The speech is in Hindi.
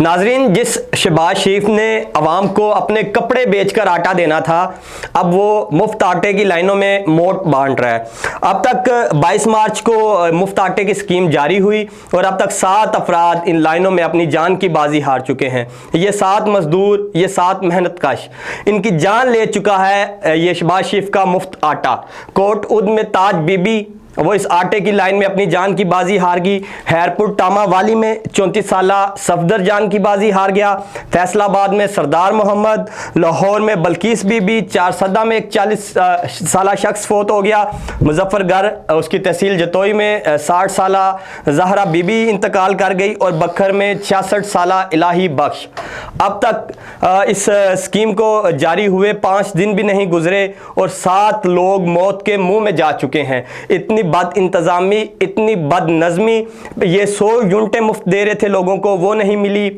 नाजरीन, जिस शहबाज शरीफ ने अवाम को अपने कपड़े बेचकर आटा देना था, अब वो मुफ्त आटे की लाइनों में मोट बांट रहा है। अब तक 22 मार्च को मुफ्त आटे की स्कीम जारी हुई और अब तक 7 अफराद इन लाइनों में अपनी जान की बाजी हार चुके हैं। ये 7 मजदूर, ये 7 मेहनत कश, इनकी जान ले चुका है ये शहबाज शरीफ का मुफ्त आटा। कोट उद में ताज बीबी, वो इस आटे की लाइन में अपनी जान की बाजी हार गई। हैरपुर टामा वाली में 34 साला सफदर जान की बाजी हार गया। फैसलाबाद में सरदार मोहम्मद, लाहौर में बल्कीस बीबी, 4 सदा में एक 40 साला शख्स फोत हो गया। मुजफ्फरगढ़ उसकी तहसील जतोई में 60 साला जहरा बीबी इंतकाल कर गई और बखर में 66 साला इलाही बख्श। अब तक इस स्कीम को जारी हुए 5 दिन भी नहीं गुजरे और 7 लोग मौत के मुंह में जा चुके हैं। इतनी बद इंतजामी, इतनी बद नज़मी, ये 100 यूनिटें मुफ्त दे रहे थे लोगों को, वो नहीं मिली।